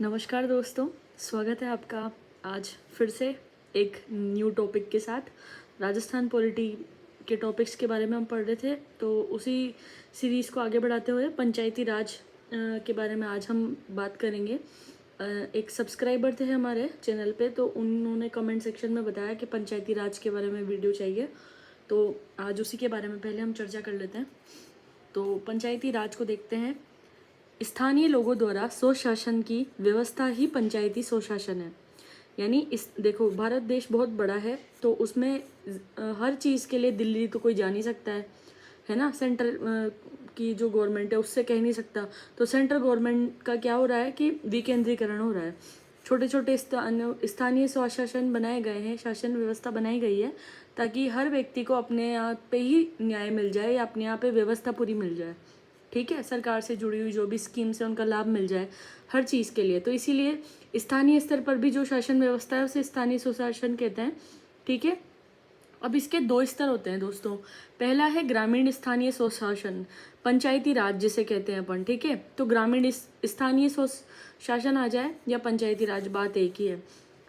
नमस्कार दोस्तों, स्वागत है आपका आज फिर से एक न्यू टॉपिक के साथ। राजस्थान पॉलिटी के टॉपिक्स के बारे में हम पढ़ रहे थे, तो उसी सीरीज़ को आगे बढ़ाते हुए पंचायती राज के बारे में आज हम बात करेंगे। एक सब्सक्राइबर थे हमारे चैनल पे, तो उन्होंने कमेंट सेक्शन में बताया कि पंचायती राज के बारे में वीडियो चाहिए, तो आज उसी के बारे में पहले हम चर्चा कर लेते हैं। तो पंचायती राज को देखते हैं। स्थानीय लोगों द्वारा स्वशासन की व्यवस्था ही पंचायती स्वशासन है। यानी इस देखो, भारत देश बहुत बड़ा है, तो उसमें हर चीज़ के लिए दिल्ली तो कोई जा नहीं सकता है ना। सेंट्रल की जो गवर्नमेंट है उससे कह नहीं सकता, तो सेंट्रल गवर्नमेंट का क्या हो रहा है कि विकेंद्रीकरण हो रहा है। छोटे छोटे स्थानीय स्वशासन बनाए गए हैं, शासन व्यवस्था बनाई गई है, ताकि हर व्यक्ति को अपने यहाँ पे ही न्याय मिल जाए या अपने यहाँ पे व्यवस्था पूरी मिल जाए। ठीक है, सरकार से जुड़ी हुई जो भी स्कीम्स है उनका लाभ मिल जाए हर चीज़ के लिए। तो इसीलिए स्थानीय स्तर पर भी जो शासन व्यवस्था है उसे स्थानीय स्वशासन कहते हैं। ठीक है, अब इसके दो स्तर होते हैं दोस्तों। पहला है ग्रामीण स्थानीय स्वशासन, पंचायती राज जिसे कहते हैं अपन। ठीक है, तो ग्रामीण स्थानीय स्वशासन आ जाए या पंचायती राज, बात एक ही है।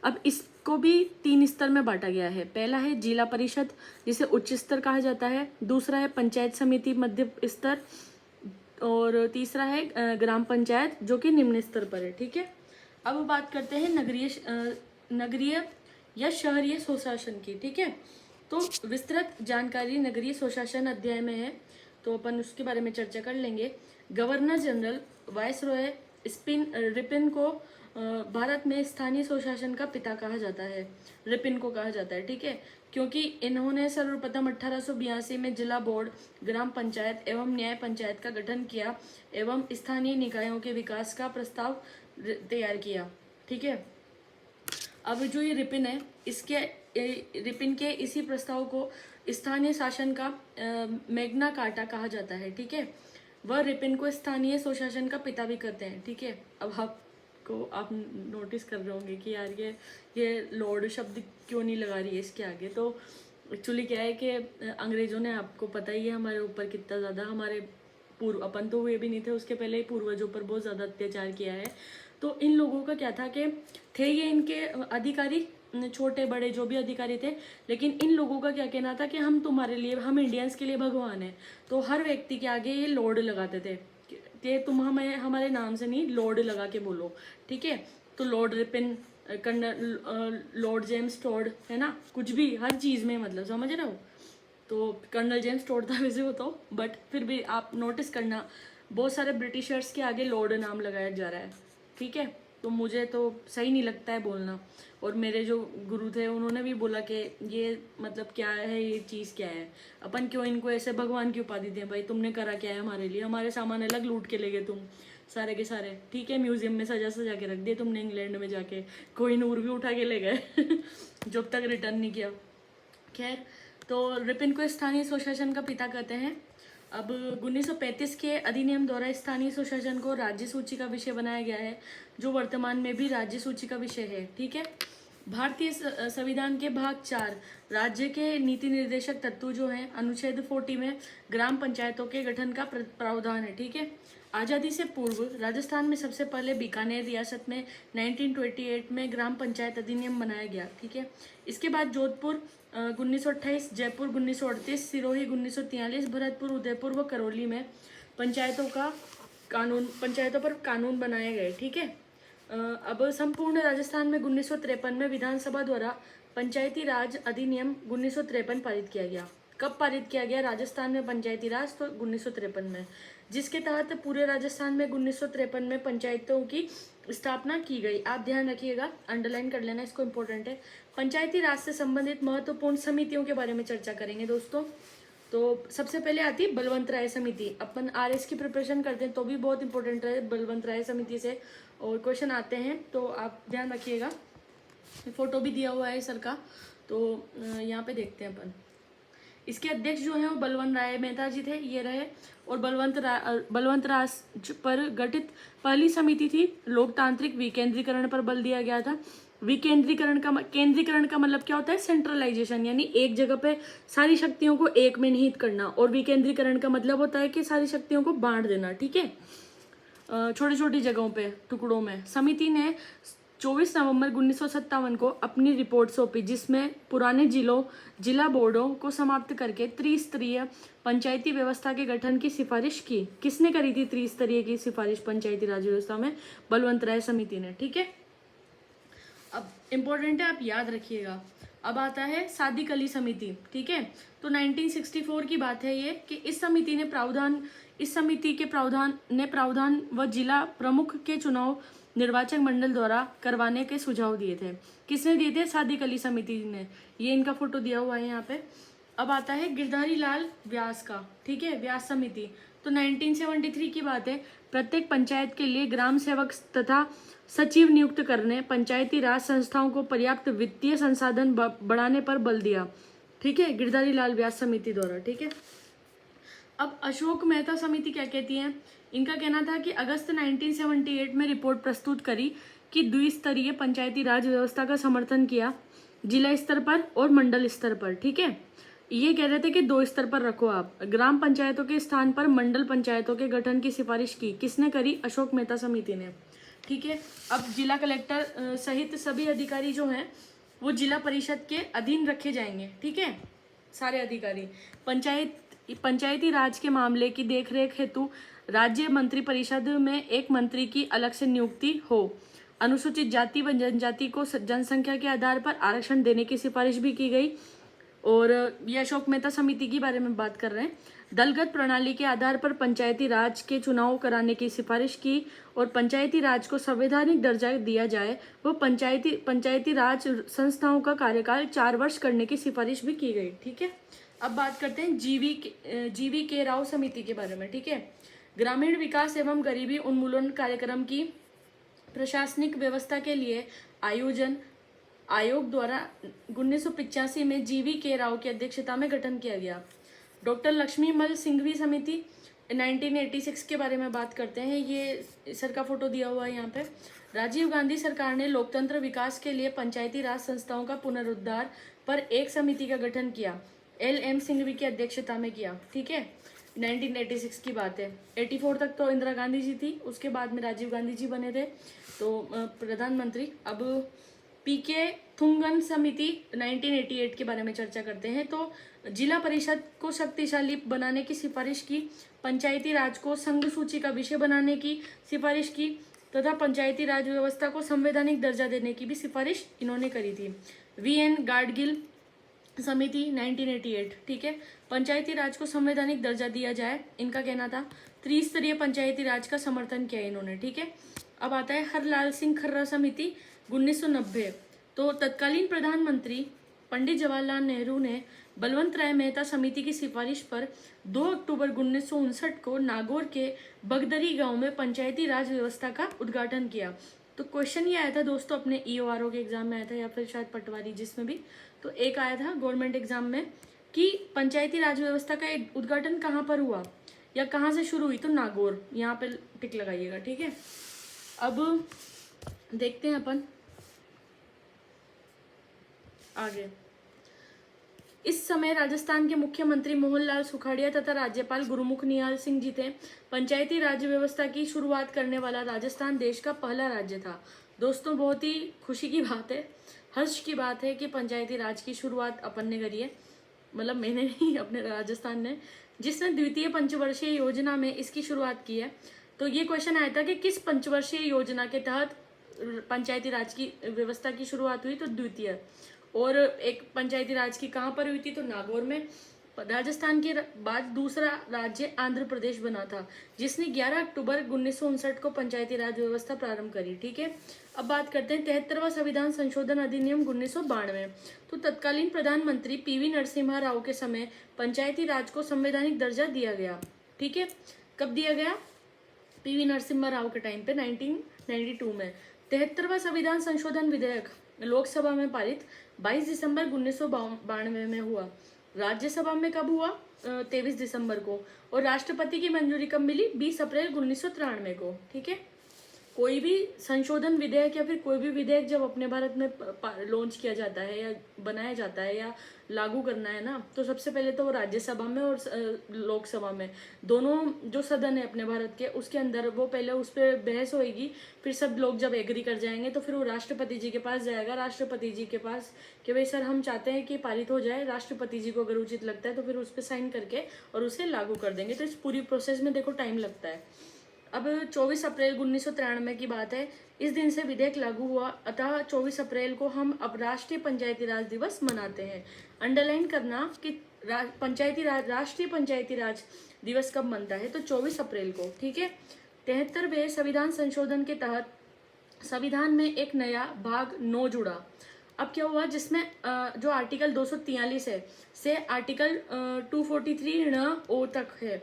अब इसको भी 3 स्तर में बांटा गया है। पहला है जिला परिषद, जिसे उच्च स्तर कहा जाता है। दूसरा है पंचायत समिति, मध्य स्तर। और तीसरा है ग्राम पंचायत, जो कि निम्न स्तर पर है। ठीक है, अब बात करते हैं नगरीय या शहरीय स्वशासन की। ठीक है, तो विस्तृत जानकारी नगरीय स्वशासन अध्याय में है, तो अपन उसके बारे में चर्चा कर लेंगे। गवर्नर जनरल वायसरॉय रिपिन को भारत में स्थानीय स्वशासन का पिता कहा जाता है। रिपिन को कहा जाता है, ठीक है, क्योंकि इन्होंने सर्वप्रथम 1882 में जिला बोर्ड, ग्राम पंचायत एवं न्याय पंचायत का गठन किया एवं स्थानीय निकायों के विकास का प्रस्ताव तैयार किया। ठीक है, अब जो ये रिपिन है, रिपिन के इसी प्रस्ताव को स्थानीय शासन का मैग्ना कार्टा कहा जाता है। ठीक है, वह रिपिन को स्थानीय स्वशासन का पिता भी कहते हैं। ठीक है, अब आप नोटिस कर रहे होंगे कि यार ये लॉर्ड शब्द क्यों नहीं लगा रही है इसके आगे। तो एक्चुअली क्या है कि अंग्रेजों ने, आपको पता ही है हमारे ऊपर कितना ज़्यादा, हमारे अपन तो हुए भी नहीं थे उसके पहले ही पूर्वजों पर बहुत ज़्यादा अत्याचार किया है। तो इन लोगों का क्या था कि थे ये इनके अधिकारी, छोटे बड़े जो भी अधिकारी थे, लेकिन इन लोगों का क्या कहना था कि हम तुम्हारे लिए, हम इंडियंस के लिए भगवान हैं। तो हर व्यक्ति के आगे ये लॉर्ड लगाते थे कि तुम हमें हमारे नाम से नहीं, लॉर्ड लगा के बोलो। ठीक है, तो lord Ripon, colonel lord James Tod, है ना, कुछ भी हर चीज़ में, मतलब समझ रहे हो। तो कर्नल जेम्स टॉड था वैसे वो तो, बट फिर भी आप नोटिस करना बहुत सारे ब्रिटिशर्स के आगे लॉर्ड नाम लगाया जा रहा है। ठीक है, तो मुझे तो सही नहीं लगता है बोलना, और मेरे जो गुरु थे उन्होंने भी बोला कि ये मतलब क्या है, ये चीज़ क्या है, अपन क्यों इनको ऐसे भगवान की उपाधि दें भाई, तुमने करा क्या है हमारे लिए, हमारे सामान अलग लूट के ले गए तुम सारे के सारे। ठीक है, म्यूजियम में सजा सजा के रख दिए तुमने, इंग्लैंड में जाके कोई नूर भी उठा के ले गए जब तक रिटर्न नहीं किया। खैर, तो रिपिन को स्थानीय स्वशासन का पिता कहते हैं। अब 1935 के अधिनियम द्वारा स्थानीय स्वशासन को राज्य सूची का विषय बनाया गया है, जो वर्तमान में भी राज्य सूची का विषय है। ठीक है, भारतीय संविधान के भाग 4 राज्य के नीति निर्देशक तत्व जो हैं, अनुच्छेद 40 में ग्राम पंचायतों के गठन का प्रावधान है। ठीक है, आज़ादी से पूर्व राजस्थान में सबसे पहले बीकानेर रियासत में 1928 में ग्राम पंचायत अधिनियम बनाया गया। ठीक है, इसके बाद जोधपुर 1928, जयपुर 1938, सिरोही 1943, भरतपुर, उदयपुर व करौली में पंचायतों पर कानून बनाए गए। ठीक है, अब संपूर्ण राजस्थान में 1953 में विधानसभा द्वारा पंचायती राज अधिनियम 1953 पारित किया गया। कब पारित किया गया राजस्थान में पंचायती राज? तो 1953 में, जिसके तहत पूरे राजस्थान में 1953 में पंचायतों की स्थापना की गई। आप ध्यान रखिएगा, अंडरलाइन कर लेना, इसको इम्पोर्टेंट है। पंचायती राज से संबंधित महत्वपूर्ण समितियों के बारे में चर्चा करेंगे दोस्तों। तो सबसे पहले आती है बलवंत राय समिति। अपन आरएस की प्रिपरेशन करते हैं तो भी बहुत इंपॉर्टेंट है बलवंत राय समिति से, और क्वेश्चन आते हैं, तो आप ध्यान रखिएगा। फोटो भी दिया हुआ है सर का, तो यहाँ पे देखते हैं अपन। इसके अध्यक्ष जो हैं वो बलवंत राय मेहता जी थे, ये रहे। और बलवंत राज पर गठित पहली समिति थी। लोकतांत्रिक विकेंद्रीकरण पर बल दिया गया था। केंद्रीकरण का मतलब क्या होता है? सेंट्रलाइजेशन, यानी एक जगह पे सारी शक्तियों को एक में निहित करना। और विकेंद्रीकरण का मतलब होता है कि सारी शक्तियों को बांट देना। ठीक है, छोटी छोटी जगहों पे, टुकड़ों में। समिति ने 24 नवंबर 1957 को अपनी रिपोर्ट सौंपी, जिसमें पुराने जिला बोर्डों को समाप्त करके त्रिस्तरीय पंचायती व्यवस्था के गठन की सिफारिश की। किसने करी थी त्रिस्तरीय की सिफारिश पंचायती राज व्यवस्था में? बलवंत राय समिति ने। ठीक है, अब इम्पोर्टेंट है, आप याद रखिएगा। अब आता है सादिक अली समिति। ठीक है, तो 1964 की बात है ये कि इस समिति के प्रावधान व जिला प्रमुख के चुनाव निर्वाचक मंडल द्वारा करवाने के सुझाव दिए थे। किसने दिए थे? सादिक अली समिति ने। ये इनका फोटो दिया हुआ है यहाँ पे। अब आता है गिरधारी लाल व्यास का। ठीक है, व्यास समिति। तो 1973 की बात है। प्रत्येक पंचायत के लिए ग्राम सेवक तथा सचिव नियुक्त करने, पंचायती राज संस्थाओं को पर्याप्त वित्तीय संसाधन बढ़ाने पर बल दिया। ठीक है, गिरधारी लाल व्यास समिति द्वारा। ठीक है, अब अशोक मेहता समिति क्या कहती है? इनका कहना था कि अगस्त 1978 में रिपोर्ट प्रस्तुत करी कि द्विस्तरीय पंचायती राज व्यवस्था का समर्थन किया, जिला स्तर पर और मंडल स्तर पर। ठीक है, ये कह रहे थे कि 2 स्तर पर रखो आप। ग्राम पंचायतों के स्थान पर मंडल पंचायतों के गठन की सिफारिश की। किसने करी? अशोक मेहता समिति ने। ठीक है, अब जिला कलेक्टर सहित सभी अधिकारी जो हैं वो जिला परिषद के अधीन रखे जाएंगे। ठीक है, सारे अधिकारी। पंचायती राज के मामले की देखरेख हेतु राज्य मंत्री परिषद में एक मंत्री की अलग से नियुक्ति हो। अनुसूचित जाति व जनजाति को जनसंख्या के आधार पर आरक्षण देने की सिफारिश भी की गई। और ये अशोक मेहता समिति के बारे में बात कर रहे हैं। दलगत प्रणाली के आधार पर पंचायती राज के चुनाव कराने की सिफारिश की और पंचायती राज को संवैधानिक दर्जा दिया जाए। वो पंचायती राज संस्थाओं का कार्यकाल 4 वर्ष करने की सिफारिश भी की गई। ठीक है, अब बात करते हैं जीवी के राव समिति के बारे में। ठीक है, ग्रामीण विकास एवं गरीबी उन्मूलन कार्यक्रम की प्रशासनिक व्यवस्था के लिए आयोग द्वारा 1985 में जीवी के राव की अध्यक्षता में गठन किया गया। डॉक्टर लक्ष्मीमल सिंघवी समिति 1986 के बारे में बात करते हैं। ये सर का फोटो दिया हुआ है यहाँ पे। राजीव गांधी सरकार ने लोकतंत्र विकास के लिए पंचायती राज संस्थाओं का पुनरुद्धार पर एक समिति का गठन किया। LM सिंघवी की अध्यक्षता में किया। ठीक है, 1986 की बात है। 84 तक तो इंदिरा गांधी जी थी, उसके बाद में राजीव गांधी जी बने थे तो प्रधानमंत्री। अब PK थुंगन समिति 1988 के बारे में चर्चा करते हैं। तो जिला परिषद को शक्तिशाली बनाने की सिफारिश की, पंचायती राज को संघ सूची का विषय बनाने की सिफारिश की तथा पंचायती राज व्यवस्था को संवैधानिक दर्जा देने की भी सिफारिश इन्होंने करी थी। VN गाडगिल समिति 1988। ठीक है, पंचायती राज को संवैधानिक दर्जा दिया जाए, इनका कहना था। त्रिस्तरीय पंचायती राज का समर्थन किया इन्होंने। ठीक है, अब आता है हरलाल सिंह खर्रा समिति 1990। तो तत्कालीन प्रधानमंत्री पंडित जवाहरलाल नेहरू ने बलवंत राय मेहता समिति की सिफारिश पर 2 अक्टूबर 1959 को नागौर के बगदरी गांव में पंचायती राज व्यवस्था का उद्घाटन किया। तो क्वेश्चन ये आया था दोस्तों अपने EORO के एग्जाम में आया था, या फिर शायद पटवारी जिसमें भी, तो एक आया था गवर्नमेंट एग्जाम में कि पंचायती राज व्यवस्था का उद्घाटन कहाँ पर हुआ या कहाँ से शुरू हुई? तो नागौर। यहाँ पे टिक लगाइएगा। ठीक है, अब देखते हैं अपन आगे। इस समय राजस्थान के मुख्यमंत्री मोहनलाल सुखाड़िया तथा राज्यपाल गुरुमुख निहाल सिंह जी थे। पंचायती राज व्यवस्था की शुरुआत करने वाला राजस्थान देश का पहला राज्य था। दोस्तों बहुत ही खुशी की बात है, हर्ष की बात है कि पंचायती राज की शुरुआत अपन ने करी है, मतलब मैंने नहीं, अपने राजस्थान ने, जिसने द्वितीय पंचवर्षीय योजना में इसकी शुरुआत की है। तो ये क्वेश्चन आया था कि किस पंचवर्षीय योजना के तहत पंचायती राज की व्यवस्था की शुरुआत हुई? तो द्वितीय। और एक पंचायती राज की कहाँ पर हुई थी? तो नागौर में। राजस्थान के बाद दूसरा राज्य आंध्र प्रदेश बना था, जिसने 11 अक्टूबर 1959 को पंचायती राज व्यवस्था प्रारंभ करी। ठीक है, अब बात करते हैं 73वां संविधान संशोधन अधिनियम 1992। तो तत्कालीन प्रधानमंत्री PV नरसिम्हा राव के समय पंचायती राज को संवैधानिक दर्जा दिया गया। ठीक है, कब दिया गया? PV नरसिम्हा राव के टाइम पे 1992 में। 73वां संविधान संशोधन विधेयक लोकसभा में पारित 22 दिसंबर 1992 में हुआ। राज्यसभा में कब हुआ? 23 दिसंबर को। और राष्ट्रपति की मंजूरी कब मिली? 20 अप्रैल 1993 को। ठीक है, कोई भी संशोधन विधेयक या फिर कोई भी विधेयक जब अपने भारत में लॉन्च किया जाता है या बनाया जाता है या लागू करना है ना, तो सबसे पहले तो वो राज्यसभा में और लोकसभा में, दोनों जो सदन है अपने भारत के, उसके अंदर वो पहले उस पर बहस होएगी। फिर सब लोग जब एग्री कर जाएंगे तो फिर वो राष्ट्रपति जी के पास जाएगा, राष्ट्रपति जी के पास कि भाई सर हम चाहते हैं कि पारित हो जाए। राष्ट्रपति जी को अगर उचित लगता है तो फिर उस पर साइन करके और उसे लागू कर देंगे। तो इस पूरी प्रोसेस में देखो टाइम लगता है। अब 24 अप्रैल 1993 की बात है, इस दिन से विधेयक लागू हुआ, अतः 24 अप्रैल को हम अब राष्ट्रीय पंचायती राज दिवस मनाते हैं। अंडरलाइन करना कि राष्ट्रीय पंचायती राज दिवस कब मनता है, तो 24 अप्रैल को, ठीक है। 73वें संविधान संशोधन के तहत संविधान में एक नया भाग 9 जुड़ा। अब क्या हुआ, जिसमें जो आर्टिकल 243 है से आर्टिकल 243 ओ तक है,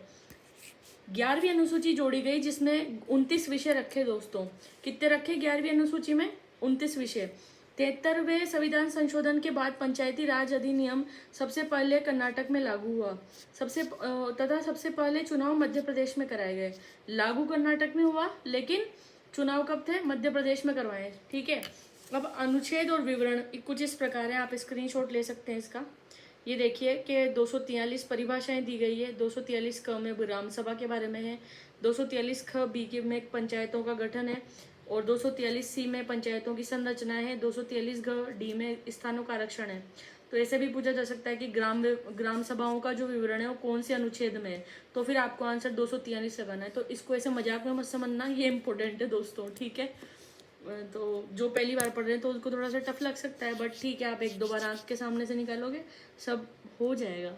11वीं अनुसूची जोड़ी गई, जिसमें 29 विषय रखे दोस्तों। कितने रखे 11वीं अनुसूची में? 29 विषय। 73वें संविधान संशोधन के बाद पंचायती राज अधिनियम सबसे पहले कर्नाटक में लागू हुआ। सबसे पहले चुनाव मध्य प्रदेश में कराए गए। लागू कर्नाटक में हुआ, लेकिन चुनाव कब थे? मध्य प्रदेश में करवाए, ठीक है। अब अनुच्छेद और विवरण कुछ इस प्रकार है, आप स्क्रीनशॉट ले सकते हैं इसका। ये देखिए कि 243 परिभाषाएं दी गई है। 243 क में ग्राम सभा के बारे में है, 243 ख बी के में पंचायतों का गठन है, और 243 सी में पंचायतों की संरचना है, 243 घ डी में स्थानों का आरक्षण है। तो ऐसे भी पूछा जा सकता है कि ग्राम सभाओं का जो विवरण है वो कौन से अनुच्छेद में है, तो फिर आपको आंसर 243 से करना है। तो इसको ऐसे मजाक में मत समझना, ये इंपॉर्टेंट है दोस्तों, ठीक है। तो जो पहली बार पढ़ रहे हैं तो उसको थोड़ा सा टफ लग सकता है, बट ठीक है, आप एक दो बार आंख के सामने से निकालोगे सब हो जाएगा।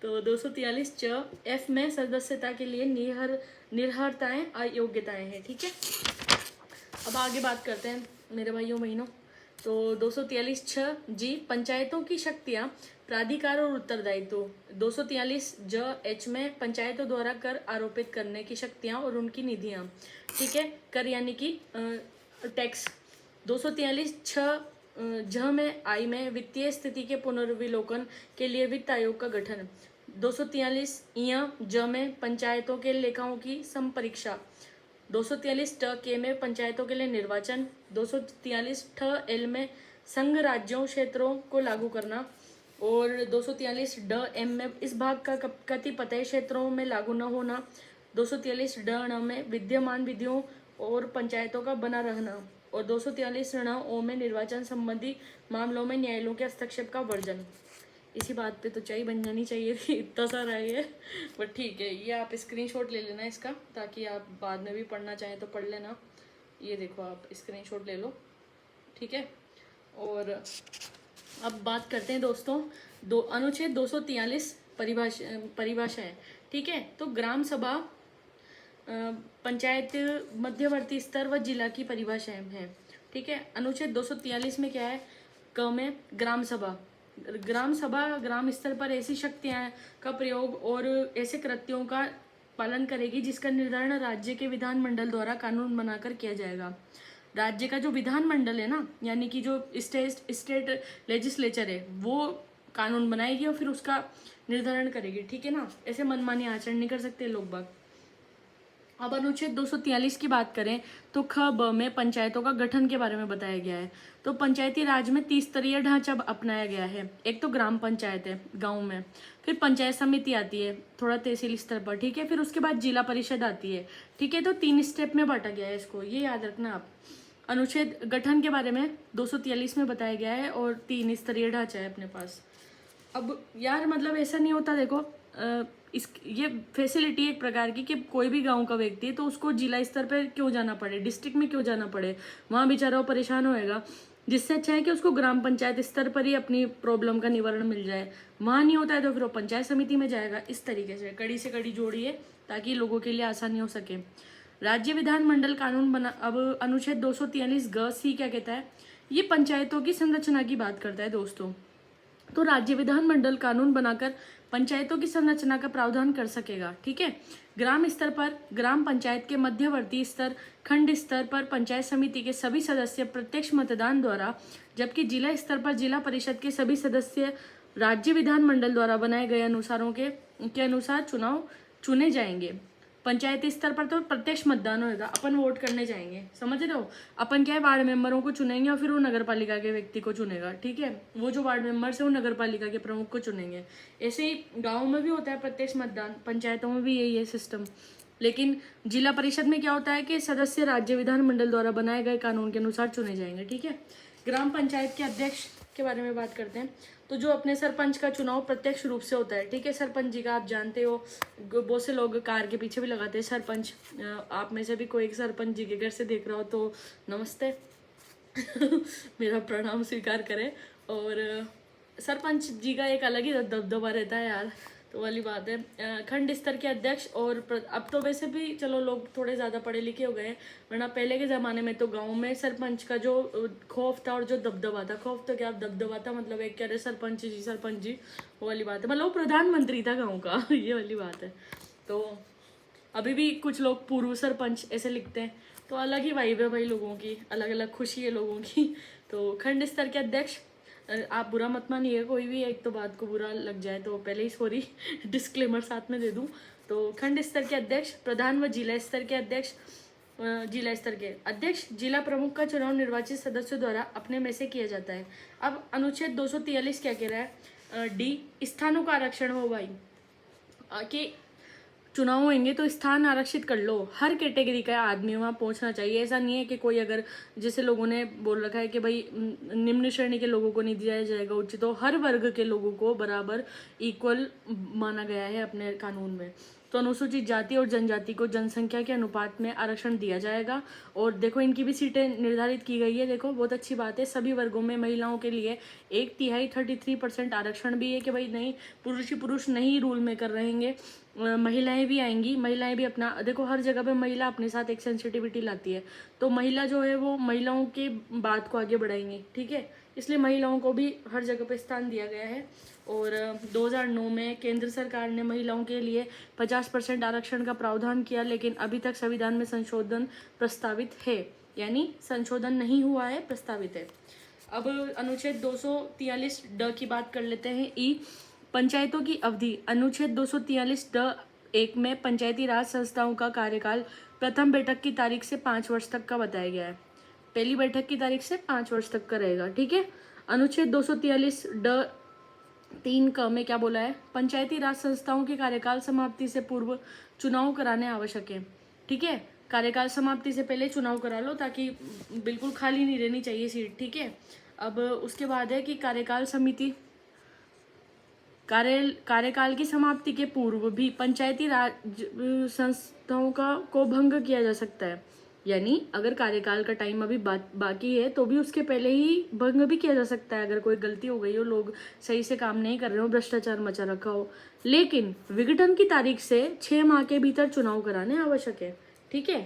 तो 243 च एफ में सदस्यता के लिए निर्हरताएं अयोग्यताएं हैं, ठीक है। अब आगे बात करते हैं मेरे भाइयों बहनों। तो 243 छ जी पंचायतों की शक्तियां, प्राधिकार और उत्तरदायित्व। 243 ज एच में पंचायतों द्वारा कर आरोपित करने की शक्तियां और उनकी निधियां, ठीक है। कर यानी कि टैक्स। 243 छ झ में आई में वित्तीय स्थिति के पुनर्विलोकन के लिए वित्त आयोग का गठन। 243 ज में पंचायतों के लेखाओं की संपरीक्षा। 243 ट के में पंचायतों के लिए निर्वाचन। 243 ठ एल में संघ राज्यों क्षेत्रों को लागू करना, और 243 ड एम में इस भाग का कतिपय क्षेत्रों में लागू न होना। 243 ड ण में विद्यमान विधियों और पंचायतों का बना रहना, और 243 ण ओ में निर्वाचन संबंधी मामलों में न्यायालयों के हस्तक्षेप का वर्जन। इसी बात पे तो चाय बन जानी चाहिए थी, इतना सारा है, बट ठीक है। ये आप स्क्रीनशॉट ले लेना इसका, ताकि आप बाद में भी पढ़ना चाहें तो पढ़ लेना। ये देखो आप स्क्रीनशॉट ले लो, ठीक है। और अब बात करते हैं दोस्तों अनुच्छेद 243 परिभाषाएं, ठीक है। तो ग्राम सभा पंचायत मध्यवर्ती स्तर व जिला की परिभाषाएं हैं, ठीक है। अनुच्छेद 243 में क्या है? क में ग्राम सभा ग्राम स्तर पर ऐसी शक्तियां का प्रयोग और ऐसे कृत्यों का पालन करेगी जिसका निर्धारण राज्य के विधानमंडल द्वारा कानून बनाकर किया जाएगा। राज्य का जो विधानमंडल है ना, यानी कि जो स्टेट लेजिस्लेचर है, वो कानून बनाएगी और फिर उसका निर्धारण करेगी, ठीक है ना। ऐसे मनमानी आचरण नहीं कर सकते लोग बाग। अब अनुच्छेद 243 की बात करें तो ख ब में पंचायतों का गठन के बारे में बताया गया है। तो पंचायती राज में 30 स्तरीय ढांचा अपनाया गया है। एक तो ग्राम पंचायत है गांव में, फिर पंचायत समिति आती है थोड़ा तहसील स्तर पर, ठीक है। फिर उसके बाद जिला परिषद आती है, ठीक है। तो 3 स्टेप में बांटा गया है, इसको ये याद रखना आप। अनुच्छेद गठन के बारे में 243 में बताया गया है, और 3 स्तरीय ढांचा है अपने पास। अब यार मतलब ऐसा नहीं होता, देखो ये फैसिलिटी एक प्रकार की कि कोई भी गांव का व्यक्ति है तो उसको जिला स्तर पर क्यों जाना पड़े, डिस्ट्रिक्ट में क्यों जाना पड़े, वहां बेचारा वो परेशान होएगा। जिससे अच्छा है कि उसको ग्राम पंचायत स्तर पर ही अपनी प्रॉब्लम का निवारण मिल जाए। वहां नहीं होता है तो फिर वो पंचायत समिति में जाएगा। इस तरीके से कड़ी से कड़ी जोड़िए ताकि लोगों के लिए आसानी हो सके। राज्य विधानमंडल कानून बना। अब अनुच्छेद 243 ग सी क्या कहता है? ये पंचायतों की संरचना की बात करता है दोस्तों। तो राज्य विधानमंडल कानून बनाकर पंचायतों की संरचना का प्रावधान कर सकेगा, ठीक है। ग्राम स्तर पर ग्राम पंचायत के मध्यवर्ती स्तर खंड स्तर पर पंचायत समिति के सभी सदस्य प्रत्यक्ष मतदान द्वारा, जबकि जिला स्तर पर जिला परिषद के सभी सदस्य राज्य विधानमंडल द्वारा बनाए गए अनुसारों के अनुसार चुने जाएंगे। पंचायती स्तर पर तो प्रत्यक्ष मतदान होगा, अपन वोट करने जाएंगे, समझ रहे हो। अपन क्या है, वार्ड मेंबरों को चुनेंगे और फिर वो नगर पालिका के व्यक्ति को चुनेगा, ठीक है। वो जो वार्ड मेंबर है वो नगर पालिका के प्रमुख को चुनेंगे। ऐसे ही गाँव में भी होता है प्रत्यक्ष मतदान, पंचायतों में भी यही है सिस्टम। लेकिन जिला परिषद में क्या होता है कि सदस्य राज्य विधानमंडल द्वारा बनाए गए कानून के अनुसार चुने जाएंगे, ठीक है। ग्राम पंचायत के अध्यक्ष के बारे में बात करते हैं। तो जो अपने सरपंच का चुनाव प्रत्यक्ष रूप से होता है, ठीक है। सरपंच जी का आप जानते हो, बहुत से लोग कार के पीछे भी लगाते हैं सरपंच। आप में से भी कोई एक सरपंच जी के घर से देख रहा हो तो नमस्ते मेरा प्रणाम स्वीकार करें। और सरपंच जी का एक अलग ही दबदबा रहता है यार, तो वाली बात है। खंड स्तर के अध्यक्ष और अब तो वैसे भी चलो लोग थोड़े ज़्यादा पढ़े लिखे हो गए हैं, वरना पहले के ज़माने में तो गांव में सरपंच का जो खौफ था और जो दबदबा था, खौफ तो क्या दबदबा था, मतलब एक कह रहे सरपंच जी, वो वाली बात है, मतलब प्रधानमंत्री था गाँव का ये वाली बात है। तो अभी भी कुछ लोग पूर्व सरपंच ऐसे लिखते हैं, तो अलग ही वाइब है भाई लोगों की, अलग अलग खुशी है लोगों की। तो खंड स्तर के अध्यक्ष, आप बुरा मत मानिए कोई भी एक तो बात को बुरा लग जाए तो पहले ही सॉरी डिस्क्लेमर साथ में दे दूं। तो खंड स्तर के अध्यक्ष, प्रधान व जिला स्तर के अध्यक्ष, जिला स्तर के अध्यक्ष, जिला प्रमुख का चुनाव निर्वाचित सदस्यों द्वारा अपने में से किया जाता है। अब अनुच्छेद 243 क्या कह रहा है, डी, स्थानों का आरक्षण हो भाई, कि चुनाव होंगे तो स्थान आरक्षित कर लो, हर कैटेगरी का आदमी वहाँ पहुँचना चाहिए। ऐसा नहीं है कि कोई अगर, जैसे लोगों ने बोल रखा है कि भाई निम्न श्रेणी के लोगों को नहीं दिया जाएगा उचित, तो हर वर्ग के लोगों को बराबर इक्वल माना गया है अपने कानून में। तो अनुसूचित जाति और जनजाति को जनसंख्या के अनुपात में आरक्षण दिया जाएगा। और देखो इनकी भी सीटें निर्धारित की गई है, देखो बहुत अच्छी बात है। सभी वर्गों में महिलाओं के लिए 1/3 33% आरक्षण भी है कि भाई नहीं, पुरुष ही पुरुष नहीं रूल मेकर रहेंगे, महिलाएं भी आएंगी, महिलाएं भी अपना, देखो हर जगह पे महिला अपने साथ एक सेंसिटिविटी लाती है, तो महिला जो है वो महिलाओं के बात को आगे बढ़ाएंगी, ठीक है। इसलिए महिलाओं को भी हर जगह पे स्थान दिया गया है। और 2009 में केंद्र सरकार ने महिलाओं के लिए 50% आरक्षण का प्रावधान किया, लेकिन अभी तक संविधान में संशोधन प्रस्तावित है, यानी संशोधन नहीं हुआ है, प्रस्तावित है। अब अनुच्छेद 243 ड की बात कर लेते हैं। ई, पंचायतों की अवधि, अनुच्छेद 243 ड 1 में पंचायती राज संस्थाओं का कार्यकाल प्रथम बैठक की तारीख से 5 वर्ष तक का बताया गया है। पहली बैठक की तारीख से 5 वर्ष तक का रहेगा, ठीक है। अनुच्छेद 243 ड 3 क में क्या बोला है, पंचायती राज संस्थाओं के कार्यकाल समाप्ति से पूर्व चुनाव कराने आवश्यक है, ठीक है। कार्यकाल समाप्ति से पहले चुनाव करा लो ताकि बिल्कुल खाली नहीं रहनी चाहिए सीट, ठीक है। अब उसके बाद है कि कार्यकाल समिति, कार्यकाल की समाप्ति के पूर्व भी पंचायती राज संस्थाओं को भंग किया जा सकता है, यानी अगर कार्यकाल का टाइम अभी बाकी है तो भी उसके पहले ही भंग भी किया जा सकता है, अगर कोई गलती हो गई हो, लोग सही से काम नहीं कर रहे हो, भ्रष्टाचार मचा रखा हो। लेकिन विघटन की तारीख से 6 माह के भीतर चुनाव कराने आवश्यक है, ठीक है।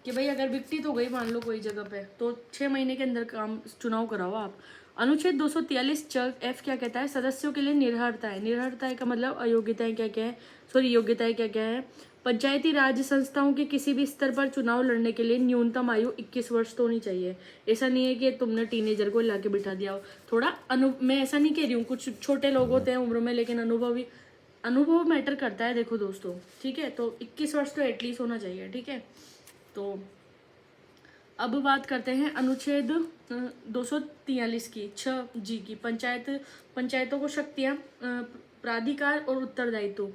कि भाई अगर विघटित हो गई मान लो कोई जगह पे, तो 6 महीने के अंदर काम चुनाव कराओ आप। अनुच्छेद 243 F क्या कहता है, सदस्यों के लिए निर्भरताएं, निर्भरताएं का मतलब अयोग्यताएं क्या क्या है, सॉरी योग्यताएं क्या क्या है। पंचायती राज संस्थाओं के किसी भी स्तर पर चुनाव लड़ने के लिए न्यूनतम आयु 21 वर्ष तो होनी चाहिए। ऐसा नहीं है कि तुमने टीनेजर को लाके बिठा दिया हो, थोड़ा मैं ऐसा नहीं कह रही हूँ, कुछ छोटे लोग होते हैं उम्र में, लेकिन अनुभव मैटर करता है, देखो दोस्तों, ठीक है। तो 21 वर्ष तो एटलीस्ट होना चाहिए, ठीक है। तो अब बात करते हैं अनुच्छेद 243 की 6G की, पंचायतों को शक्तियां, प्राधिकार और उत्तरदायित्व।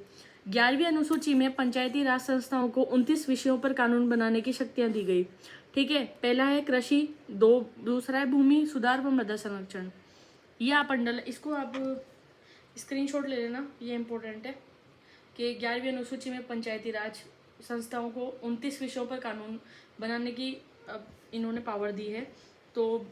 11वीं अनुसूची में पंचायती राज संस्थाओं को 29 विषयों पर कानून बनाने की शक्तियां दी गई, ठीक है। पहला है कृषि, दूसरा है भूमि सुधार व मृदा संरक्षण। ये आप इसको आप स्क्रीनशॉट ले लेना, ये इंपॉर्टेंट है कि 11वीं अनुसूची में पंचायती राज संस्थाओं को 29 विषयों पर कानून बनाने की इन्होंने पावर दी है। तो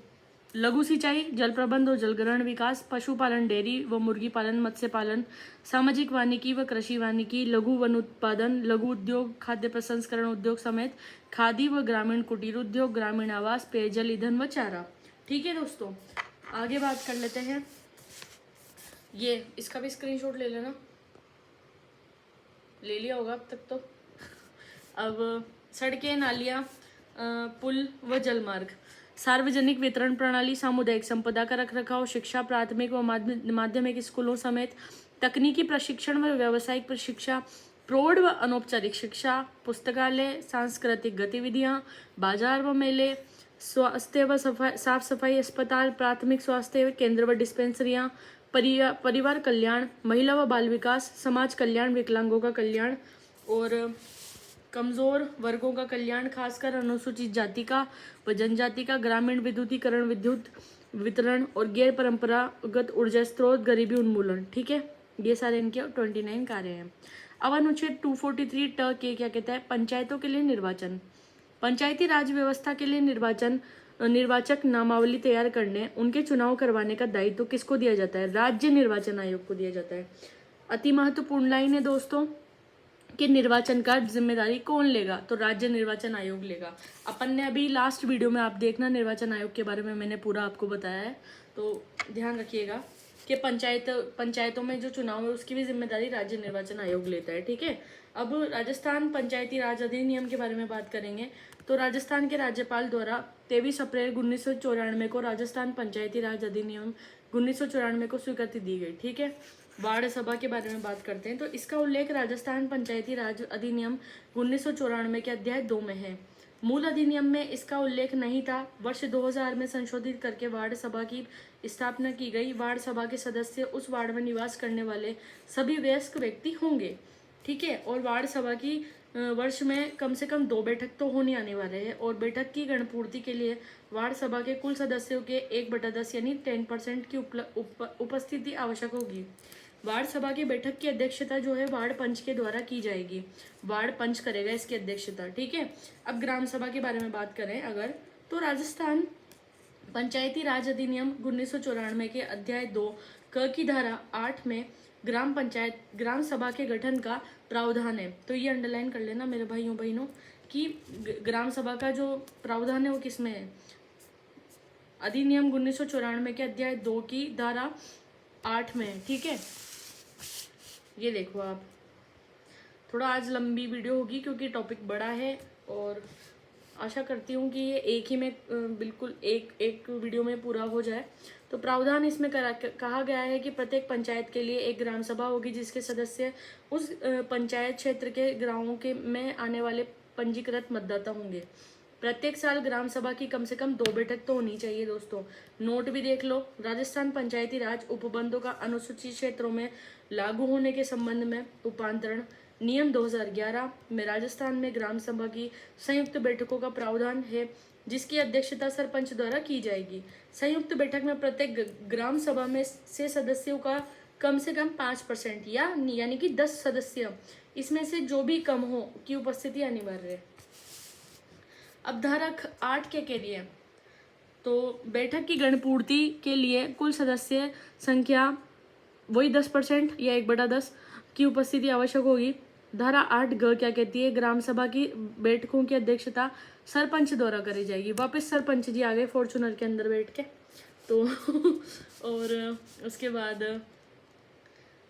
लघु सिंचाई, जल प्रबंध और जलग्रहण विकास, पशुपालन, डेयरी व मुर्गी पालन, मत्स्य पालन, सामाजिक वानिकी व कृषि वानिकी, लघु वन उत्पादन, लघु उद्योग, खाद्य प्रसंस्करण उद्योग समेत खादी व ग्रामीण कुटीर उद्योग, ग्रामीण आवास, पेयजल, ईंधन व चारा, ठीक है दोस्तों। आगे बात कर लेते हैं, ये इसका भी स्क्रीनशॉट ले लेना, ले लिया होगा अब तक तो। अब सड़कें, नालियाँ, पुल व जलमार्ग, सार्वजनिक वितरण प्रणाली, सामुदायिक संपदा का रखरखाव, शिक्षा, प्राथमिक व माध्यमिक स्कूलों समेत तकनीकी प्रशिक्षण व व्यावसायिक प्रशिक्षा, प्रौढ़ व अनौपचारिक शिक्षा, पुस्तकालय, सांस्कृतिक गतिविधियां, बाजार व मेले, स्वास्थ्य व साफ सफाई, अस्पताल, प्राथमिक स्वास्थ्य केंद्र व डिस्पेंसरियां, परिवार कल्याण, महिला व बाल विकास, समाज कल्याण, विकलांगों का कल्याण और कमजोर वर्गों का कल्याण, खासकर अनुसूचित जाति का व जनजाति का, ग्रामीण विद्युतीकरण, विद्युत वितरण और गैर परंपरागत ऊर्जा स्रोत, गरीबी उन्मूलन। ठीक है, ये सारे इनके 29 कार्य हैं। अब अनुच्छेद 243 के क्या कहता है? पंचायतों के लिए निर्वाचन। पंचायती राज व्यवस्था के लिए निर्वाचक नामावली तैयार करने, उनके चुनाव करवाने का दायित्व किसको दिया जाता है? राज्य निर्वाचन आयोग को दिया जाता है। अति महत्वपूर्ण लाइन है दोस्तों कि निर्वाचन का जिम्मेदारी कौन लेगा? तो राज्य निर्वाचन आयोग लेगा। अपन ने अभी लास्ट वीडियो में आप देखना निर्वाचन आयोग के बारे में मैंने पूरा आपको बताया है, तो ध्यान रखिएगा कि पंचायतों में जो चुनाव है उसकी भी जिम्मेदारी राज्य निर्वाचन आयोग लेता है। ठीक है, अब राजस्थान पंचायती राज अधिनियम के बारे में बात करेंगे। तो राजस्थान के राज्यपाल द्वारा 23 अप्रैल 1994 को राजस्थान पंचायती राज अधिनियम 1994 को स्वीकृति दी गई। ठीक है, वार्ड सभा के बारे में बात करते हैं। तो इसका उल्लेख राजस्थान पंचायती राज अधिनियम 1994 के अध्याय 2 में है। मूल अधिनियम में इसका उल्लेख नहीं था। वर्ष 2000 में संशोधित करके वार्ड सभा की स्थापना की गई। वार्ड सभा के सदस्य उस वार्ड में निवास करने वाले सभी वयस्क व्यक्ति होंगे। ठीक है, और वार्ड सभा की वर्ष में कम से कम 2 बैठक तो होने आने वाले हैं, और बैठक की गणपूर्ति के लिए वार्ड सभा के कुल सदस्यों के 1/10 यानी 10% की उपस्थिति आवश्यक होगी। वार्ड सभा की बैठक की अध्यक्षता जो है वार्ड पंच के द्वारा की जाएगी। वार्ड पंच करेगा इसकी अध्यक्षता। ठीक है, अब ग्राम सभा के बारे में बात करें अगर, तो राजस्थान पंचायती राज अधिनियम 1994 के अध्याय 2 क की धारा 8 में ग्राम सभा के गठन का प्रावधान है। तो ये अंडरलाइन कर लेना मेरे भाइयों बहनों कि ग्राम सभा का जो प्रावधान है वो किसमें है? अधिनियम 1994 के अध्याय 2 की धारा 8 में है। ठीक है, ये देखो आप, थोड़ा आज लंबी वीडियो होगी क्योंकि टॉपिक बड़ा है, और आशा करती हूँ कि ये एक ही में बिल्कुल एक वीडियो में पूरा हो जाए। तो प्रावधान इसमें कहा गया है कि प्रत्येक पंचायत के लिए एक ग्राम सभा होगी जिसके सदस्य उस पंचायत क्षेत्र के गांवों के में आने वाले पंजीकृत मतदाता होंगे। प्रत्येक साल ग्राम सभा की कम से कम 2 बैठक तो होनी चाहिए दोस्तों। नोट भी देख लो, राजस्थान पंचायती राज उपबंधों का अनुसूचित क्षेत्रों में लागू होने के संबंध में उपांतरण नियम 2011 में राजस्थान में ग्राम सभा की संयुक्त बैठकों का प्रावधान है, जिसकी अध्यक्षता सरपंच द्वारा की जाएगी। संयुक्त बैठक में प्रत्येक ग्राम सभा में से सदस्यों का कम से कम 5% यानी कि 10 सदस्य इसमें से जो भी कम हो की उपस्थिति अनिवार्य है। अब धारा 8 क्या कह रही है? तो बैठक की गणपूर्ति के लिए कुल सदस्य संख्या वही 10% या 1/10 की उपस्थिति आवश्यक होगी। धारा 8 ग क्या कहती है? ग्राम सभा की बैठकों की अध्यक्षता सरपंच द्वारा करी जाएगी। वापस सरपंच जी आ गए फॉर्चूनर के अंदर बैठ के, तो और उसके बाद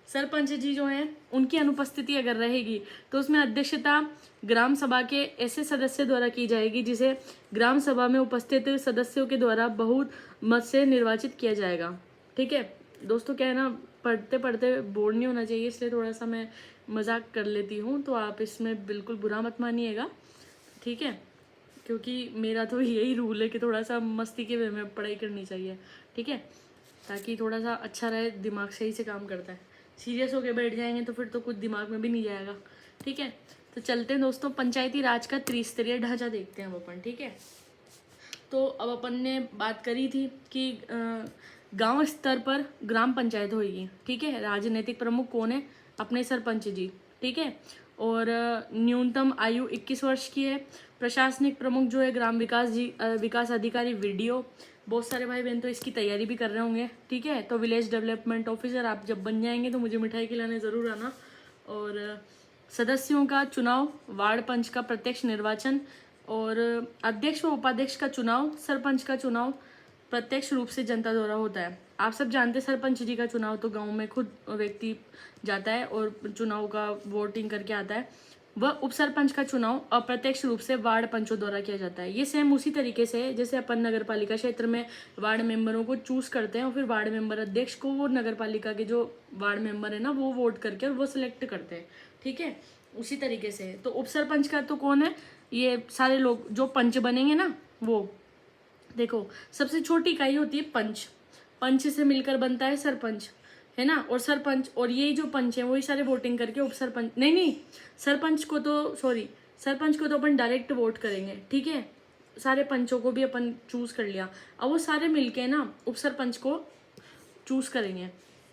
सरपंच जी जो हैं उनकी अनुपस्थिति अगर रहेगी तो उसमें अध्यक्षता ग्राम सभा के ऐसे सदस्य द्वारा की जाएगी जिसे ग्राम सभा में उपस्थित सदस्यों के द्वारा बहुत मत से निर्वाचित किया जाएगा। ठीक है दोस्तों, क्या है ना, पढ़ते पढ़ते बोर नहीं होना चाहिए, इसलिए थोड़ा सा मैं मजाक कर लेती हूँ, तो आप इसमें बिल्कुल बुरा मत मानिएगा। ठीक है, क्योंकि मेरा तो यही रूल है कि थोड़ा सा मस्ती के वे में पढ़ाई करनी चाहिए। ठीक है, ताकि थोड़ा सा अच्छा रहे, दिमाग सही से काम करता है। सीरियस होके बैठ जाएंगे तो फिर तो कुछ दिमाग में भी नहीं जाएगा। ठीक है, तो चलते हैं दोस्तों, पंचायती राज का त्रिस्तरीय ढांचा देखते हैं अब अपन। ठीक है, तो अब अपन ने बात करी थी कि गांव स्तर पर ग्राम पंचायत होगी। ठीक है, राजनीतिक प्रमुख कौन है? अपने सरपंच जी। ठीक है, और न्यूनतम आयु 21 वर्ष की है। प्रशासनिक प्रमुख जो है ग्राम विकास अधिकारी वीडियो। बहुत सारे भाई बहन तो इसकी तैयारी भी कर रहे होंगे। ठीक है, तो विलेज डेवलपमेंट ऑफिसर आप जब बन जाएंगे तो मुझे मिठाई खिलाने ज़रूर आना। और सदस्यों का चुनाव, वार्ड पंच का प्रत्यक्ष निर्वाचन, और अध्यक्ष व उपाध्यक्ष का चुनाव, सरपंच का चुनाव प्रत्यक्ष रूप से जनता द्वारा होता है। आप सब जानते हैं सरपंच जी का चुनाव तो गांव में खुद व्यक्ति जाता है और चुनाव का वोटिंग करके आता है। वह उप सरपंच का चुनाव अप्रत्यक्ष रूप से वार्ड पंचों द्वारा किया जाता है। ये सेम उसी तरीके से है जैसे अपन नगर पालिका क्षेत्र में वार्ड मेंबरों को चूज करते हैं और फिर वार्ड मेंबर अध्यक्ष को वो नगर पालिका के जो वार्ड मेंबर है ना वो वोट करके और वो सिलेक्ट करते हैं। ठीक है, उसी तरीके से। तो उप सरपंच का तो कौन है, ये सारे लोग जो पंच बनेंगे ना, वो देखो सबसे छोटी इकाई होती है पंच, पंच से मिलकर बनता है सरपंच, है ना। और सरपंच और यही जो पंच है वही सारे वोटिंग करके उप सरपंच, नहीं सरपंच को तो सॉरी, सरपंच को तो अपन डायरेक्ट वोट करेंगे, ठीक है। सारे पंचों को भी अपन चूज कर लिया, अब वो सारे मिलके ना उप सरपंच को चूज करेंगे।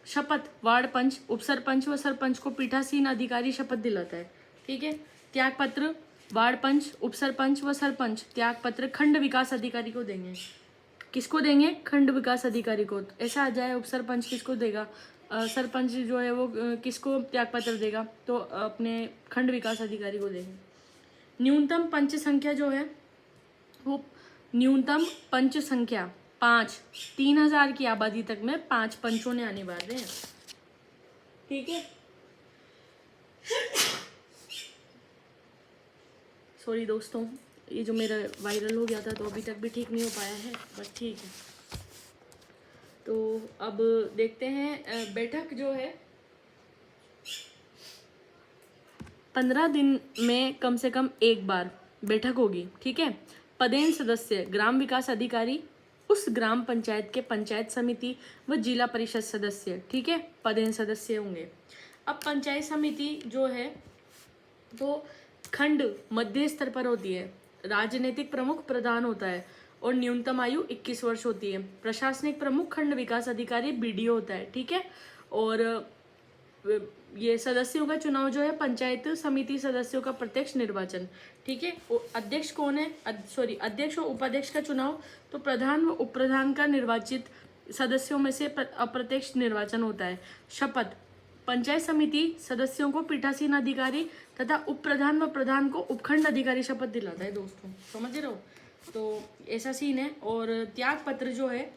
शपथ, वार्ड पंच, उप सरपंच व सरपंच को पीठासीन अधिकारी शपथ दिलाता है, ठीक है। त्याग पत्र वार्ड पंच, उप सरपंच व सरपंच त्याग पत्र खंड विकास अधिकारी को देंगे। किसको देंगे, खंड विकास अधिकारी को। ऐसा आ जाए उप सरपंच किसको देगा, सरपंच जो है वो किसको त्याग पत्र देगा, तो अपने खंड विकास अधिकारी को देंगे। न्यूनतम पंच संख्या जो है वो, न्यूनतम पंच संख्या 5, 3000 की आबादी तक में 5 पंच होने अनिवार्य हैं, ठीक है। सॉरी दोस्तों, ये जो मेरा वायरल हो गया था तो अभी तक भी ठीक नहीं हो पाया है, बट ठीक है। तो अब देखते हैं, बैठक जो है 15 दिन में कम से कम एक बार बैठक होगी, ठीक है। पदेन सदस्य ग्राम विकास अधिकारी, उस ग्राम पंचायत के पंचायत समिति व जिला परिषद सदस्य, ठीक है, पदेन सदस्य होंगे। अब पंचायत समिति जो है तो खंड मध्य स्तर पर होती है, राजनीतिक प्रमुख प्रधान होता है और न्यूनतम आयु 21 वर्ष होती है। प्रशासनिक प्रमुख खंड विकास अधिकारी बीडीओ होता है, ठीक है। और ये सदस्यों का चुनाव जो है पंचायत समिति सदस्यों का प्रत्यक्ष निर्वाचन, ठीक है। अध्यक्ष कौन है, सॉरी अध्यक्ष और उपाध्यक्ष का चुनाव तो प्रधान व उप प्रधान का निर्वाचित सदस्यों में से अप्रत्यक्ष निर्वाचन होता है। शपथ, पंचायत समिति सदस्यों को पीठासीन अधिकारी तथा उप प्रधान व प्रधान को उपखंड अधिकारी शपथ दिलाता है। दोस्तों समझ रहे हो, तो ऐसा सीन है। और त्याग पत्र जो है,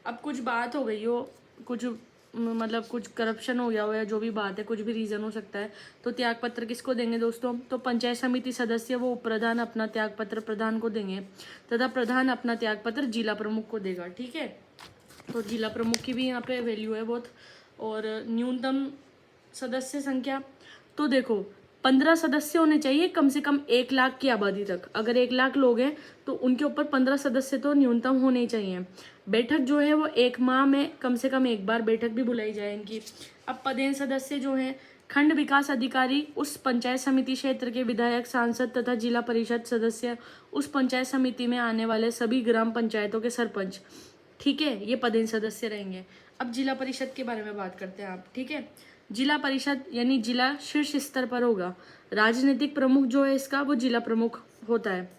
अब कुछ बात हो गई हो, कुछ मतलब कुछ करप्शन हो गया हो या जो भी बात है, कुछ भी रीजन हो सकता है, तो त्याग पत्र किसको देंगे दोस्तों, तो पंचायत समिति सदस्य वो उप प्रधान अपना त्याग पत्र प्रधान को देंगे तथा प्रधान अपना त्याग पत्र जिला प्रमुख को देगा, ठीक है। तो जिला प्रमुख की भी यहाँ पे वैल्यू है बहुत। और न्यूनतम सदस्य संख्या तो देखो 15 सदस्य होने चाहिए कम से कम 1 लाख की आबादी तक। अगर 1 लाख लोग हैं तो उनके ऊपर 15 सदस्य तो न्यूनतम होने ही चाहिए। बैठक जो है वो 1 माह में कम से कम 1 बार बैठक भी बुलाई जाए इनकी। अब पदेन सदस्य जो हैं, खंड विकास अधिकारी उस पंचायत समिति क्षेत्र के विधायक, सांसद तथा जिला परिषद सदस्य, उस पंचायत समिति में आने वाले सभी ग्राम पंचायतों के सरपंच, ठीक है, ये पदेन सदस्य रहेंगे। अब जिला परिषद के बारे में बात करते हैं आप, ठीक है। जिला परिषद यानी जिला शीर्ष स्तर पर होगा। राजनीतिक प्रमुख जो है इसका वो जिला प्रमुख होता है।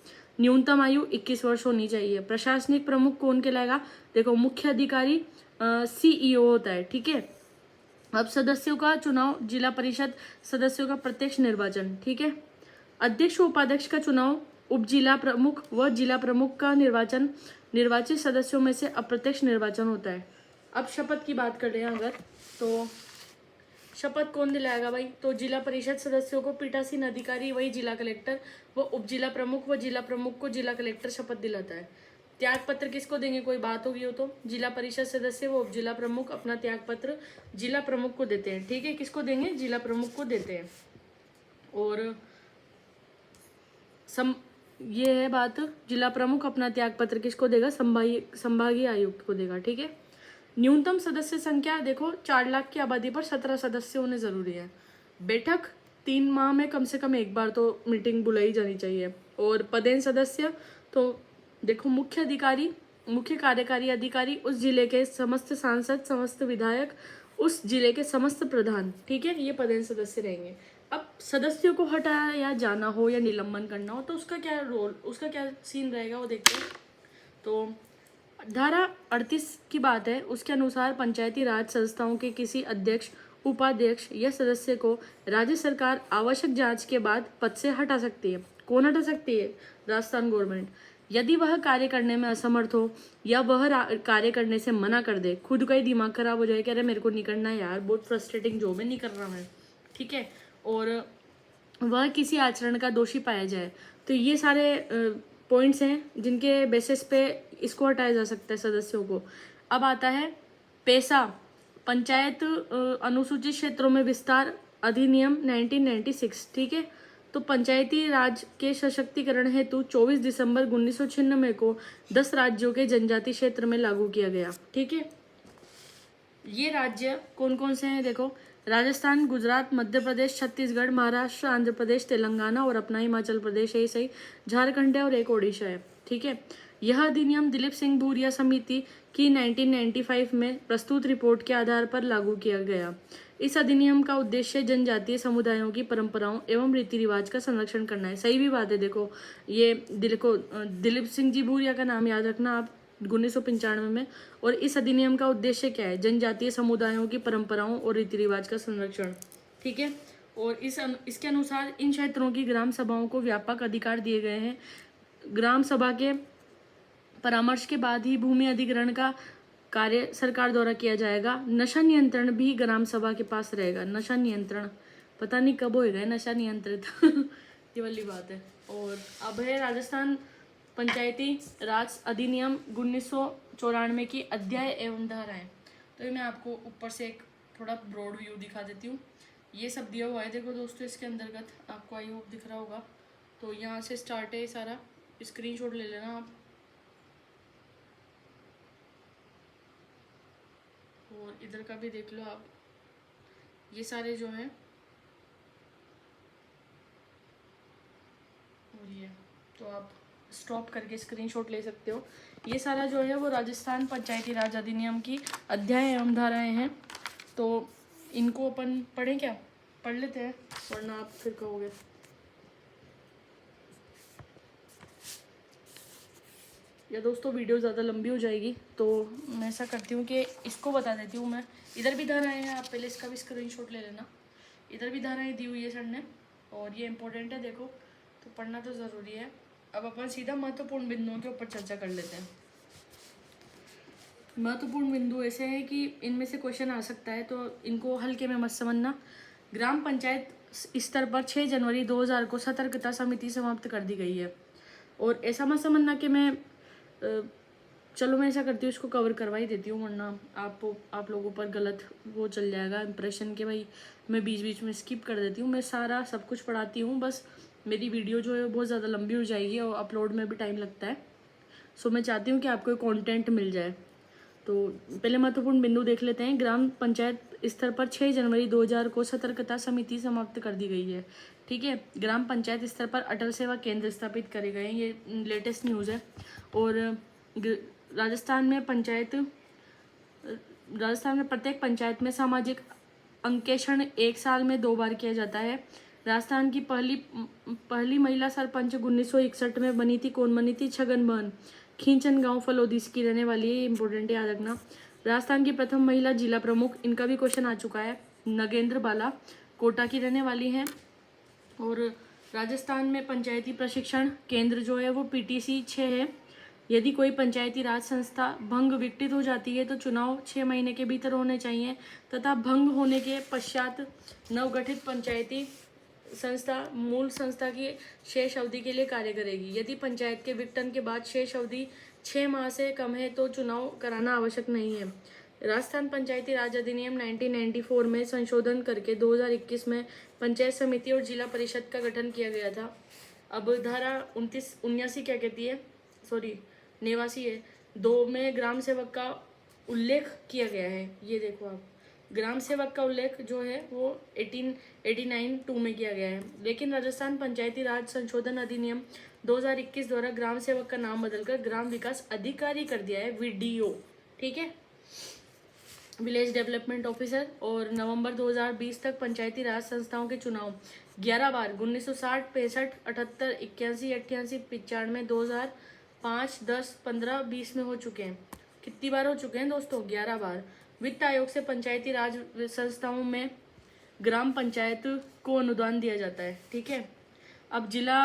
न्यूनतम आयु 21 वर्ष होनी चाहिए। प्रशासनिक प्रमुख कौन कहलाएगा, देखो मुख्य अधिकारी सीईओ होता है, ठीक है। अब सदस्यों का चुनाव, जिला परिषद सदस्यों का प्रत्यक्ष निर्वाचन, ठीक है। अध्यक्ष व उपाध्यक्ष का चुनाव, उप जिला प्रमुख व जिला प्रमुख का निर्वाचन निर्वाचित सदस्यों में से अप्रत्यक्ष निर्वाचन होता है। अब शपथ की बात कर रहे हैं अगर, तो शपथ कौन दिलाएगा भाई, तो जिला परिषद सदस्यों को पीठासीन अधिकारी वही जिला कलेक्टर व उप जिला प्रमुख व जिला प्रमुख को जिला कलेक्टर शपथ दिलाता है। त्याग पत्र किसको देंगे, कोई बात होगी हो तो जिला परिषद सदस्य व उप जिला प्रमुख अपना त्याग पत्र जिला प्रमुख को देते हैं, ठीक है। किसको देंगे, जिला प्रमुख को देते हैं। और ये है बात, जिला प्रमुख अपना त्याग पत्र किसको देगा, संभागीय आयुक्त को देगा, ठीक है। न्यूनतम सदस्य संख्या देखो 4 लाख की आबादी पर 17 सदस्य होने जरूरी है। बैठक 3 माह में कम से कम 1 बार तो मीटिंग बुलाई जानी चाहिए। और पदेन सदस्य तो देखो मुख्य अधिकारी, मुख्य कार्यकारी अधिकारी, उस जिले के समस्त सांसद, समस्त विधायक, उस जिले के समस्त प्रधान, ठीक है, ये पदेन सदस्य रहेंगे। अब सदस्यों को हटाया या जाना हो या निलंबन करना हो तो उसका क्या रोल, उसका क्या सीन रहेगा वो देखते हैं। तो धारा 38 की बात है, उसके अनुसार पंचायती राज संस्थाओं के किसी अध्यक्ष, उपाध्यक्ष या सदस्य को राज्य सरकार आवश्यक जांच के बाद पद से हटा सकती है। कौन हटा सकती है, राजस्थान गवर्नमेंट। यदि वह कार्य करने में असमर्थ हो या वह कार्य करने से मना कर दे, खुद का ही दिमाग खराब हो जाए कि अरे मेरे को नहीं करना यार, बहुत फ्रस्ट्रेटिंग जॉब है, नहीं कर रहा मैं, ठीक है, और वह किसी आचरण का दोषी पाया जाए, तो ये सारे पॉइंट्स हैं जिनके बेसिस पे इसको हटाया जा सकता है सदस्यों को। अब आता है पैसा, पंचायत अनुसूचित क्षेत्रों में विस्तार अधिनियम 1996, ठीक है। तो पंचायती राज के सशक्तिकरण हेतु 24 दिसंबर 1996 को 10 राज्यों के जनजाति क्षेत्र में लागू किया गया। ठीक है, ये राज्य कौन कौन से हैं देखो, राजस्थान, गुजरात, मध्य प्रदेश, छत्तीसगढ़, महाराष्ट्र, आंध्र प्रदेश, तेलंगाना और अपना हिमाचल प्रदेश है, सही, झारखंड है और एक ओडिशा है। ठीक है, यह अधिनियम दिलीप सिंह भूरिया समिति की 1995 में प्रस्तुत रिपोर्ट के आधार पर लागू किया गया। इस अधिनियम का उद्देश्य जनजातीय समुदायों की परंपराओं एवं रीति रिवाज का संरक्षण करना है। सही भी बात है, देखो ये दिलीप सिंह जी भूरिया का नाम याद रखना आप 1995 में। और इस अधिनियम का उद्देश्य क्या है, जनजातीय समुदायों की परंपराओं और रीति रिवाज का संरक्षण। ठीक है, और इसके अनुसार इन क्षेत्रों की ग्राम सभाओं को व्यापक अधिकार दिए गए हैं। ग्राम सभा के परामर्श के बाद ही भूमि अधिग्रहण का कार्य सरकार द्वारा किया जाएगा। नशा नियंत्रण भी ग्राम सभा के पास रहेगा। नशा नियंत्रण पता नहीं कब होएगा नशा नियंत्रित ये वाली बात है। और अब है राजस्थान पंचायती राज अधिनियम 1994 की अध्याय एवं धाराएं। तो ये मैं आपको ऊपर से एक थोड़ा ब्रॉड व्यू दिखा देती हूँ। ये सब दिया हुआ है देखो दोस्तों, इसके अंतर्गत आपको आई होप दिख रहा होगा। तो यहाँ से स्टार्ट है सारा, स्क्रीनशॉट ले लेना आप। और इधर का भी देख लो आप, ये सारे जो हैं, और ये तो आप स्टॉप करके स्क्रीनशॉट ले सकते हो। ये सारा जो है वो राजस्थान पंचायती राज अधिनियम की अध्याय एवं धाराएं हैं। तो इनको अपन पढ़ें क्या, पढ़ लेते हैं, वरना आप फिर कहोगे। या दोस्तों वीडियो ज़्यादा लंबी हो जाएगी, तो मैं ऐसा करती हूँ कि इसको बता देती हूँ मैं। इधर भी धाराएं हैं, आप पहले इसका भी स्क्रीनशॉट ले लेना। इधर भी धाराएं दी हुई है सर ने, और ये इंपॉर्टेंट है देखो, तो पढ़ना तो ज़रूरी है। अब अपन सीधा महत्वपूर्ण बिंदुओं के ऊपर चर्चा कर लेते हैं। महत्वपूर्ण बिंदु ऐसे हैं कि इनमें से क्वेश्चन आ सकता है, तो इनको हल्के में मत समझना। ग्राम पंचायत स्तर पर 6 जनवरी 2000 को सतर्कता समिति समाप्त कर दी गई है। और ऐसा मत समझना कि मैं चलो मैं ऐसा करती हूँ, इसको कवर करवा ही देती हूँ, वरना आप लोगों पर गलत वो चल जाएगा इंप्रेशन के भाई मैं बीच बीच में स्किप कर देती हूँ। मैं सारा सब कुछ पढ़ाती हूँ, बस मेरी वीडियो जो है बहुत ज़्यादा लंबी हो जाएगी और अपलोड में भी टाइम लगता है। सो मैं चाहती हूँ कि आपको कंटेंट मिल जाए। तो पहले महत्वपूर्ण बिंदु देख लेते हैं। ग्राम पंचायत स्तर पर 6 जनवरी 2000 को सतर्कता समिति समाप्त कर दी गई है। ठीक है, ग्राम पंचायत स्तर पर अटल सेवा केंद्र स्थापित करे गए हैं, ये लेटेस्ट न्यूज़ है। और राजस्थान में प्रत्येक पंचायत में सामाजिक अंकेक्षण 1 साल में 2 बार किया जाता है। राजस्थान की पहली महिला सरपंच 1961 में बनी थी। कौन बनी थी? छगन बहन, खींचन गांव फलोदी की रहने वाली है, इंपॉर्टेंट याद रखना। राजस्थान की प्रथम महिला जिला प्रमुख, इनका भी क्वेश्चन आ चुका है, नगेंद्र बाला, कोटा की रहने वाली हैं। और राजस्थान में पंचायती प्रशिक्षण केंद्र जो है वो PTC 6 है। यदि कोई पंचायती राज संस्था भंग विघटित हो जाती है तो चुनाव 6 महीने के भीतर होने चाहिए, तथा भंग होने के पश्चात नवगठित पंचायती संस्था मूल संस्था की शेष अवधि के लिए कार्य करेगी। यदि पंचायत के विघटन के बाद शेष अवधि 6 माह से कम है तो चुनाव कराना आवश्यक नहीं है। राजस्थान पंचायती राज अधिनियम 1994 में संशोधन करके 2021 में पंचायत समिति और जिला परिषद का गठन किया गया था। अब धारा 79 क्या कहती है, सॉरी 89 है, 2 में ग्राम सेवक का उल्लेख किया गया है। ये देखो आप, ग्राम सेवक का उल्लेख जो है वो 1889 में किया गया है। लेकिन राजस्थान पंचायती राज संशोधन अधिनियम 2021 द्वारा ग्राम सेवक का नाम बदलकर ग्राम विकास अधिकारी कर दिया है, VDO। ठीक है, विलेज डेवलपमेंट ऑफिसर। और नवंबर 2020 तक पंचायती राज संस्थाओं के चुनाव 11 बार 1960, 65, 78, 81, 88, 95, 2005, 10, 15, 20 में हो चुके हैं। कितनी बार हो चुके हैं दोस्तों? 11 बार। वित्त आयोग से पंचायती राज संस्थाओं में ग्राम पंचायत को अनुदान दिया जाता है। ठीक है, अब जिला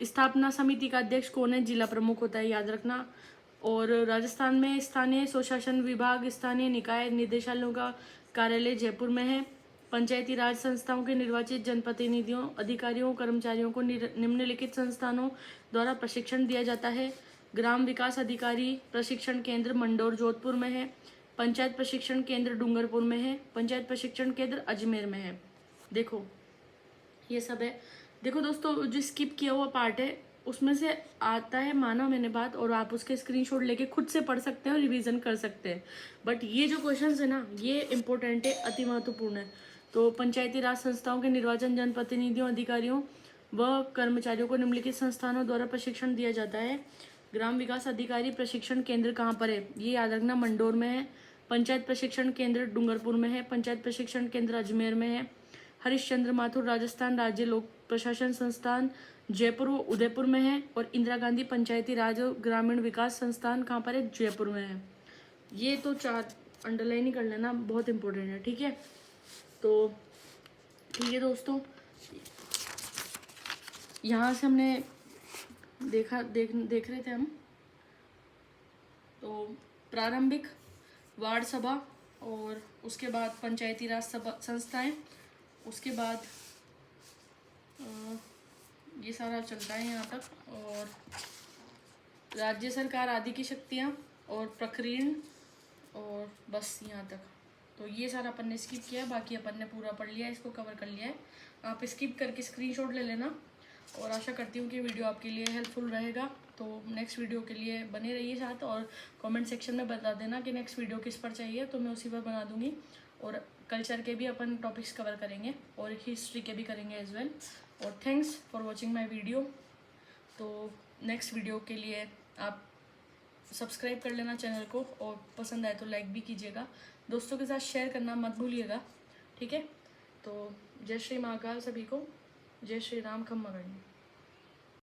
स्थापना समिति का अध्यक्ष कौन है? जिला प्रमुख होता है, याद रखना। और राजस्थान में स्थानीय स्वशासन विभाग, स्थानीय निकाय निदेशालयों का कार्यालय जयपुर में है। पंचायती राज संस्थाओं के निर्वाचित जनप्रतिनिधियों, अधिकारियों, कर्मचारियों को निम्नलिखित संस्थानों द्वारा प्रशिक्षण दिया जाता है। ग्राम विकास अधिकारी प्रशिक्षण केंद्र मंडौर जोधपुर में है। पंचायत प्रशिक्षण केंद्र डूंगरपुर में है। पंचायत प्रशिक्षण केंद्र अजमेर में है। देखो ये सब है। देखो दोस्तों, जो स्किप किया हुआ पार्ट है उसमें से आता है, माना मैंने बात, और आप उसके स्क्रीनशॉट लेके खुद से पढ़ सकते हैं और रिवीजन कर सकते हैं। बट ये जो क्वेश्चंस है ना, ये इंपॉर्टेंट है, अति महत्वपूर्ण है। तो पंचायती राज संस्थाओं के निर्वाचन जनप्रतिनिधियों, अधिकारियों व कर्मचारियों को निम्नलिखित संस्थानों द्वारा प्रशिक्षण दिया जाता है। ग्राम विकास अधिकारी प्रशिक्षण केंद्र कहाँ पर है? ये याद रखना, मंडोर में है। पंचायत प्रशिक्षण केंद्र डूंगरपुर में है। पंचायत प्रशिक्षण केंद्र अजमेर में है। हरिश्चंद्र माथुर राजस्थान राज्य लोक प्रशासन संस्थान जयपुर व उदयपुर में है। और इंदिरा गांधी पंचायती राज और ग्रामीण विकास संस्थान कहाँ पर है? जयपुर में है। ये तो 4 अंडरलाइन ही कर लेना, बहुत इंपॉर्टेंट है। ठीक है, तो ठीक है दोस्तों, यहाँ से हमने देख रहे थे हम तो प्रारंभिक वार्ड सभा, और उसके बाद पंचायती राज सभा संस्थाएं, उसके बाद ये सारा चलता है यहाँ तक, और राज्य सरकार आदि की शक्तियाँ और प्रक्रिया, और बस यहाँ तक। तो ये सारा अपन ने स्किप किया, बाकी अपन ने पूरा पढ़ लिया, इसको कवर कर लिया है। आप स्किप करके स्क्रीनशॉट ले लेना, और आशा करती हूँ कि वीडियो आपके लिए हेल्पफुल रहेगा। तो नेक्स्ट वीडियो के लिए बने रहिए साथ, और कमेंट सेक्शन में बता देना कि नेक्स्ट वीडियो किस पर चाहिए, तो मैं उसी पर बना दूँगी। और कल्चर के भी अपन टॉपिक्स कवर करेंगे, और हिस्ट्री के भी करेंगे एज वेल। और thanks for watching my video. तो नेक्स्ट वीडियो के लिए आप सब्सक्राइब कर लेना चैनल को, और पसंद आए तो लाइक भी कीजिएगा। दोस्तों के साथ शेयर करना मत भूलिएगा। ठीक है, तो जय श्री महाकाल सभी को। जय श्री राम। खम्मा गढ़ी।